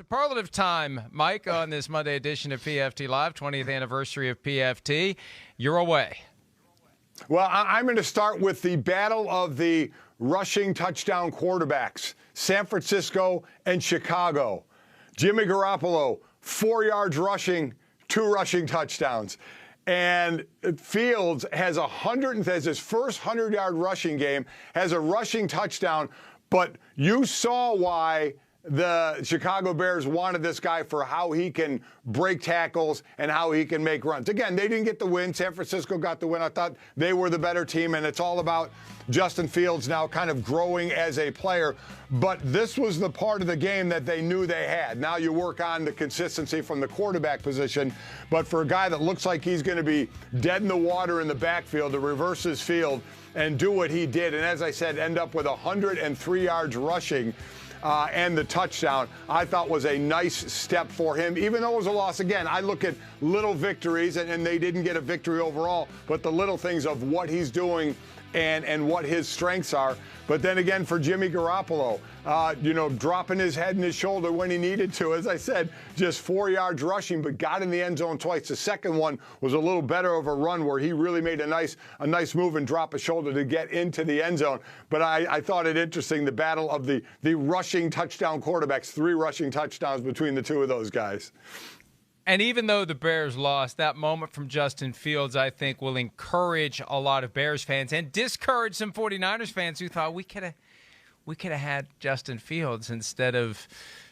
Superlative time, Mike, on this Monday edition of PFT Live, 20th anniversary of PFT. You're away. Well, I'm going to start with the battle of the rushing touchdown quarterbacks, San Francisco and Chicago. Jimmy Garoppolo, 4 yards rushing, 2 rushing touchdowns. And Fields has his first 100-yard rushing game, has a rushing touchdown, but you saw why the Chicago Bears wanted this guy for how he can break tackles and how he can make runs. Again, they didn't get the win. San Francisco got the win. I thought they were the better team, and it's all about Justin Fields now kind of growing as a player. But this was the part of the game that they knew they had. Now you work on the consistency from the quarterback position. But for a guy that looks like he's going to be dead in the water in the backfield to reverse his field and do what he did, and as I said, end up with 103 yards rushing, and the touchdown, I thought was a nice step for him, even though it was a loss. Again, I look at little victories, and they didn't get a victory overall, but the little things of what he's doing and what his strengths are. But then again, for Jimmy Garoppolo, dropping his head and his shoulder when he needed to. As I said, just 4 yards rushing, but got in the end zone twice. The second one was a little better of a run where he really made a nice move and drop a shoulder to get into the end zone. But I thought it interesting, the battle of the rushing touchdown quarterbacks, 3 rushing touchdowns between the two of those guys. And even though the Bears lost, that moment from Justin Fields, I think, will encourage a lot of Bears fans and discourage some 49ers fans who thought we could have had Justin Fields instead of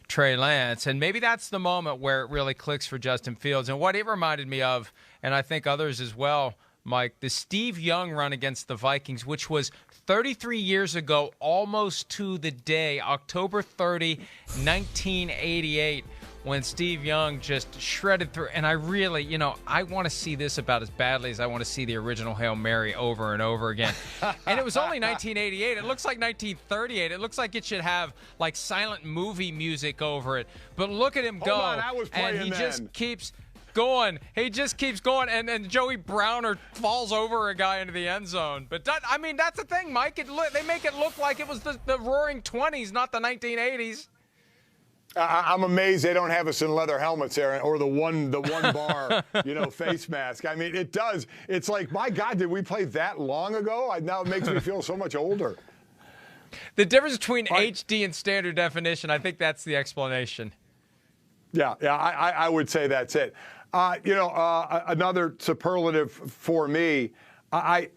Trey Lance. And maybe that's the moment where it really clicks for Justin Fields. And what it reminded me of, and I think others as well, Mike, the Steve Young run against the Vikings, which was 33 years ago, almost to the day, October 30, 1988. When Steve Young just shredded through. And I really, I want to see this about as badly as I want to see the original Hail Mary over and over again. And it was only 1988. It looks like 1938. It looks like it should have, like, silent movie music over it. But look at him go. Hold on, I was playing and he then. just keeps going. He just keeps going. And Joey Browner falls over a guy into the end zone. But, that's the thing, Mike. They make it look like it was the roaring 20s, not the 1980s. I'm amazed they don't have us in leather helmets there, or the one bar, face mask. I mean, it does. It's like, my God, did we play that long ago? Now it makes me feel so much older. The difference between HD and standard definition, I think that's the explanation. Yeah, I would say that's it. Another superlative for me, I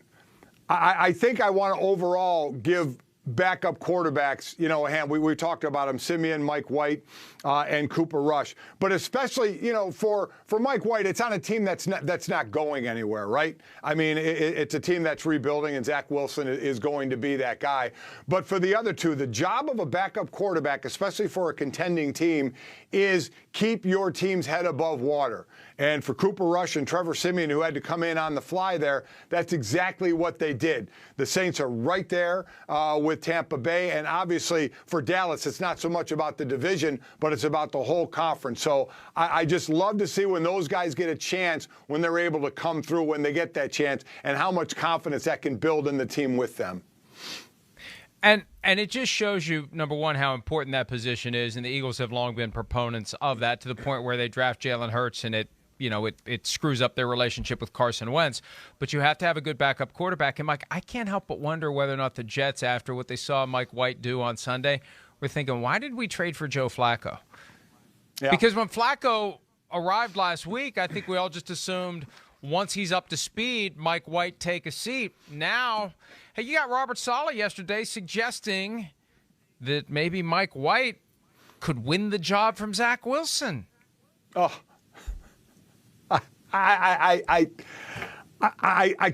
think I want to overall give backup quarterbacks, a hand. We talked about them, Siemian, Mike White, and Cooper Rush. But especially, for Mike White, it's on a team that's not going anywhere, right? I mean, it's a team that's rebuilding, and Zach Wilson is going to be that guy. But for the other two, the job of a backup quarterback, especially for a contending team, is keep your team's head above water. And for Cooper Rush and Trevor Siemian, who had to come in on the fly there, that's exactly what they did. The Saints are right there with Tampa Bay. And obviously for Dallas, it's not so much about the division, but it's about the whole conference. So I just love to see when those guys get a chance, when they're able to come through, when they get that chance, and how much confidence that can build in the team with them. And it just shows you, number one, how important that position is. And the Eagles have long been proponents of that, to the point where they draft Jalen Hurts, and it screws up their relationship with Carson Wentz. But you have to have a good backup quarterback. And, Mike, I can't help but wonder whether or not the Jets, after what they saw Mike White do on Sunday, were thinking, why did we trade for Joe Flacco? Yeah. Because when Flacco arrived last week, I think we all just assumed once he's up to speed, Mike White take a seat. Now, hey, you got Robert Saleh yesterday suggesting that maybe Mike White could win the job from Zach Wilson. Oh, I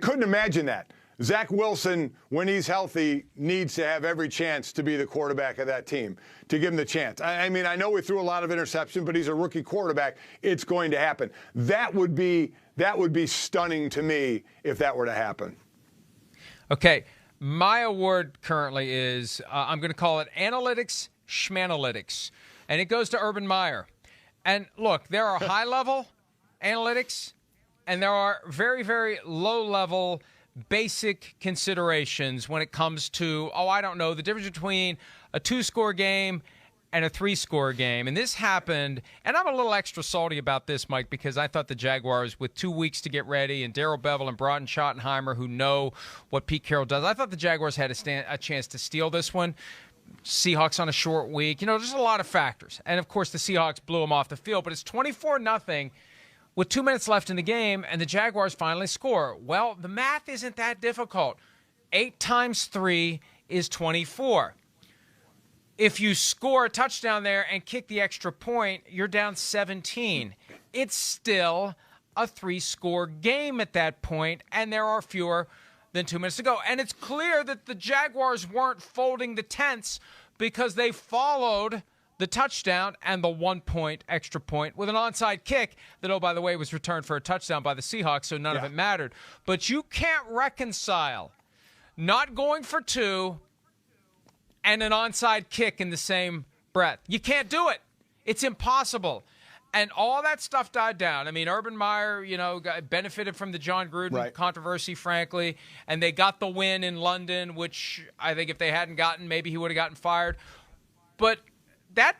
couldn't imagine that. Zach Wilson, when he's healthy, needs to have every chance to be the quarterback of that team, to give him the chance. I mean, I know we threw a lot of interception, but he's a rookie quarterback. It's going to happen. That would be stunning to me if that were to happen. Okay, my award currently is, I'm going to call it Analytics Schmanalytics, and it goes to Urban Meyer. And look, there are high-level analytics, and there are very, very low-level basic considerations when it comes to, the difference between a two-score game and a 3-score game. And this happened, and I'm a little extra salty about this, Mike, because I thought the Jaguars, with 2 weeks to get ready, and Darrell Bevell and Broughton Schottenheimer, who know what Pete Carroll does, I thought the Jaguars had a chance to steal this one. Seahawks on a short week. There's a lot of factors. And, of course, the Seahawks blew them off the field. But it's 24-0 with 2 minutes left in the game, and the Jaguars finally score. Well, the math isn't that difficult. 8 times 3 is 24. If you score a touchdown there and kick the extra point, you're down 17. It's still a 3-score game at that point, and there are fewer than 2 minutes to go. And it's clear that the Jaguars weren't folding the tents because they followed the touchdown and the 1-point extra point with an onside kick that, oh, by the way, was returned for a touchdown by the Seahawks, so none of it mattered. But you can't reconcile not going for 2 and an onside kick in the same breath. You can't do it. It's impossible. And all that stuff died down. I mean, Urban Meyer, benefited from the John Gruden controversy, frankly, and they got the win in London, which I think if they hadn't gotten, maybe he would have gotten fired. But that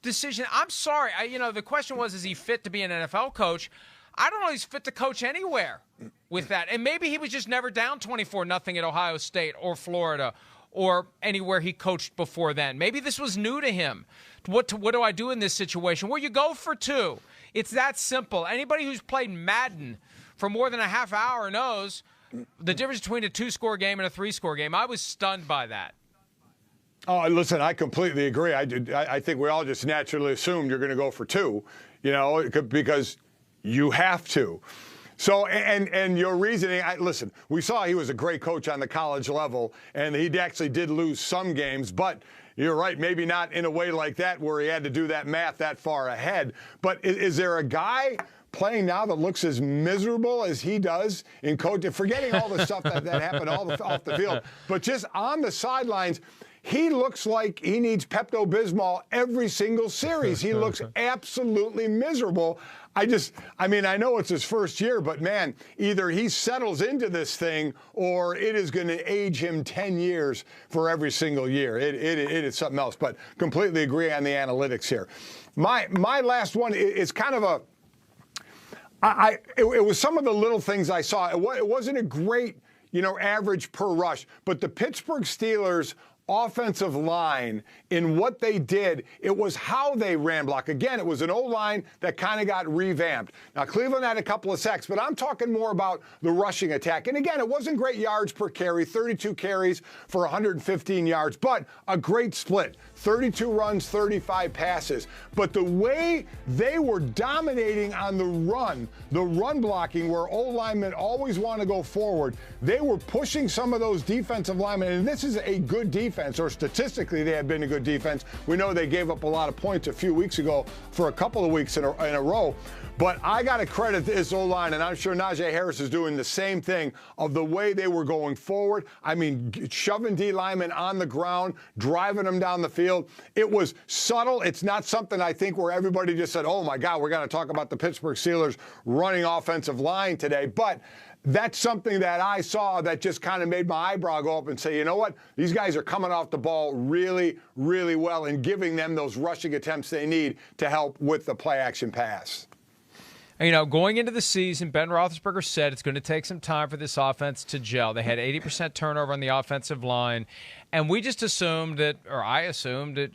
decision, I'm sorry. The question was, is he fit to be an NFL coach? I don't know if he's fit to coach anywhere with that. And maybe he was just never down 24-0 at Ohio State or Florida or anywhere he coached before then. Maybe this was new to him. What do I do in this situation? Well, you go for 2. It's that simple. Anybody who's played Madden for more than a half hour knows the difference between a 2-score game and a 3-score game. I was stunned by that. Oh, listen, I completely agree. I think we all just naturally assumed you're going to go for 2, because you have to. So, and your reasoning, listen, we saw he was a great coach on the college level, and he actually did lose some games, but you're right, maybe not in a way like that where he had to do that math that far ahead. But is there a guy playing now that looks as miserable as he does in coaching, forgetting all the stuff that happened off the field, but just on the sidelines? He looks like he needs Pepto-Bismol every single series. He looks absolutely miserable. I know it's his first year, but man, either he settles into this thing or it is going to age him 10 years for every single year. It is something else, but completely agree on the analytics here. My last one is kind of it was some of the little things I saw. It wasn't a great, average per rush, but the Pittsburgh Steelers offensive line in what they did, it was how they ran block. Again, it was an O-line that kind of got revamped. Now, Cleveland had a couple of sacks, but I'm talking more about the rushing attack. And again, it wasn't great yards per carry, 32 carries for 115 yards, but a great split. 32 runs, 35 passes. But the way they were dominating on the run blocking where O-linemen always want to go forward, they were pushing some of those defensive linemen, and this is a good defense, or statistically they have been a good defense. We know they gave up a lot of points a few weeks ago for a couple of weeks in a row. But I got to credit this O-line, and I'm sure Najee Harris is doing the same thing, of the way they were going forward. I mean, shoving D linemen on the ground, driving them down the field. It was subtle. It's not something I think where everybody just said, oh, my God, we're going to talk about the Pittsburgh Steelers running offensive line today. But that's something that I saw that just kind of made my eyebrow go up and say, you know what? These guys are coming off the ball really, really well and giving them those rushing attempts they need to help with the play-action pass. Going into the season, Ben Roethlisberger said it's going to take some time for this offense to gel. They had 80% turnover on the offensive line, and we just assumed that, or I assumed that,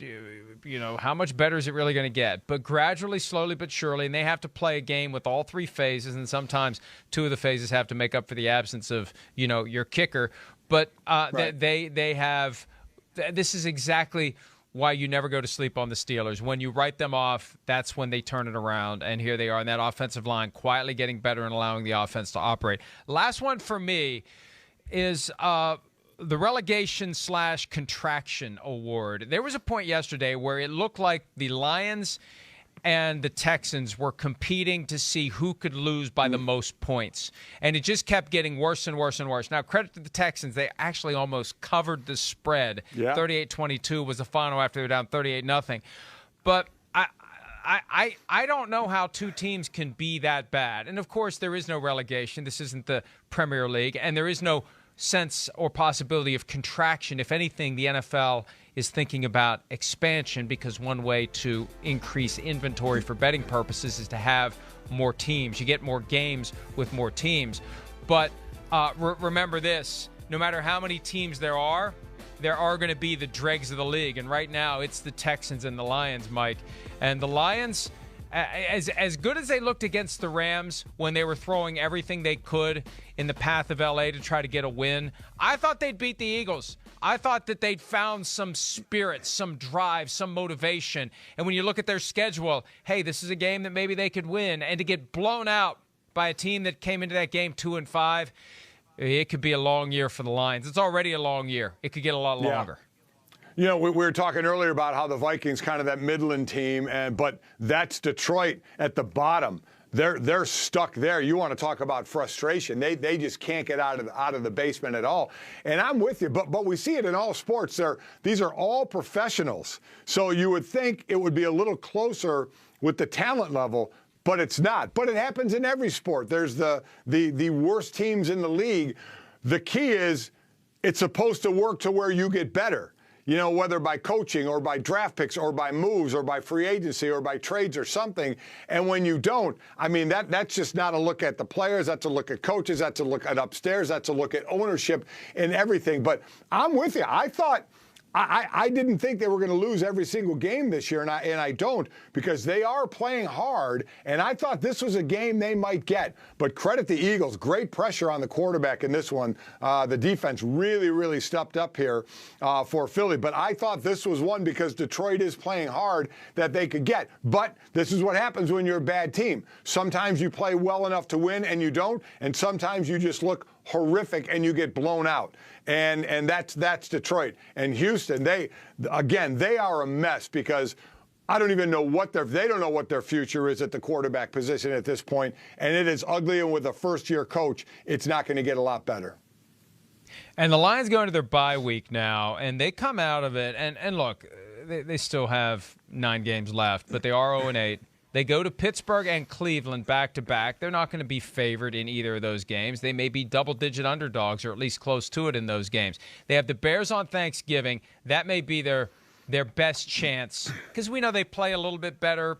how much better is it really going to get? But gradually, slowly but surely, and they have to play a game with all 3 phases, and sometimes 2 of the phases have to make up for the absence of, your kicker. But right. they have – this is exactly – why you never go to sleep on the Steelers. When you write them off, that's when they turn it around, and here they are in that offensive line, quietly getting better and allowing the offense to operate. Last one for me is the relegation/contraction award. There was a point yesterday where it looked like the Lions and the Texans were competing to see who could lose by the most points. And it just kept getting worse and worse and worse. Now, credit to the Texans. They actually almost covered the spread. Yeah. 38-22 was the final after they were down 38-0. But I don't know how 2 teams can be that bad. And, of course, there is no relegation. This isn't the Premier League. And there is no sense or possibility of contraction. If anything, the NFL is thinking about expansion, because one way to increase inventory for betting purposes is to have more teams. You get more games with more teams. But remember this, no matter how many teams there are going to be the dregs of the league. And right now it's the Texans and the Lions, Mike. And the Lions, as good as they looked against the Rams when they were throwing everything they could in the path of LA to try to get a win, I thought they'd beat the Eagles. I thought that they'd found some spirit, some drive, some motivation. And when you look at their schedule, hey, this is a game that maybe they could win. And to get blown out by a team that came into that game 2-5, it could be a long year for the Lions. It's already a long year. It could get a lot longer. You know, we were talking earlier about how the Vikings kind of that Midland team, but that's Detroit at the bottom. They're stuck there. You want to talk about frustration? They just can't get out of the basement at all. And I'm with you, but we see it in all sports. These are all professionals, so you would think it would be a little closer with the talent level. But it's not. But it happens in every sport. There's the worst teams in the league. The key is it's supposed to work to where you get better. You know, whether by coaching or by draft picks or by moves or by free agency or by trades or something. And when you don't, I mean, that's just not a look at the players. That's a look at coaches. That's a look at upstairs. That's a look at ownership and everything. But I'm with you. I didn't think they were going to lose every single game this year, and I don't, because they are playing hard, and I thought this was a game they might get. But credit the Eagles. Great pressure on the quarterback in this one. The defense really, really stepped up here for Philly. But I thought this was one, because Detroit is playing hard, that they could get. But this is what happens when you're a bad team. Sometimes you play well enough to win, and you don't, and sometimes you just look horrific and you get blown out. And that's Detroit. And Houston, they are a mess, because I don't even know they don't know what their future is at the quarterback position at this point. And it is ugly, and with a first-year coach, it's not going to get a lot better. And the Lions go into their bye week now, and they come out of it, and look, they still have 9 games left, but they are 0-8. They go to Pittsburgh and Cleveland back-to-back. They're not going to be favored in either of those games. They may be double-digit underdogs, or at least close to it in those games. They have the Bears on Thanksgiving. That may be their best chance, because we know they play a little bit better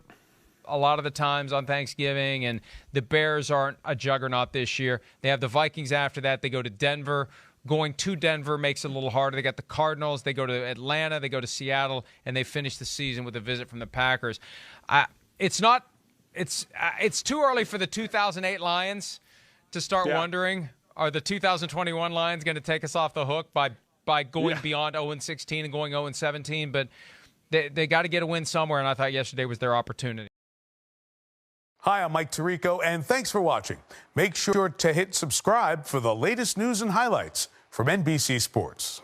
a lot of the times on Thanksgiving, and the Bears aren't a juggernaut this year. They have the Vikings after that. They go to Denver. Going to Denver makes it a little harder. They got the Cardinals. They go to Atlanta. They go to Seattle, and they finish the season with a visit from the Packers. It's too early for the 2008 Lions to start wondering, are the 2021 Lions going to take us off the hook by going beyond 0-16 and going 0-17? But they got to get a win somewhere, and I thought yesterday was their opportunity. Hi, I'm Mike Tirico, and thanks for watching. Make sure to hit subscribe for the latest news and highlights from NBC Sports.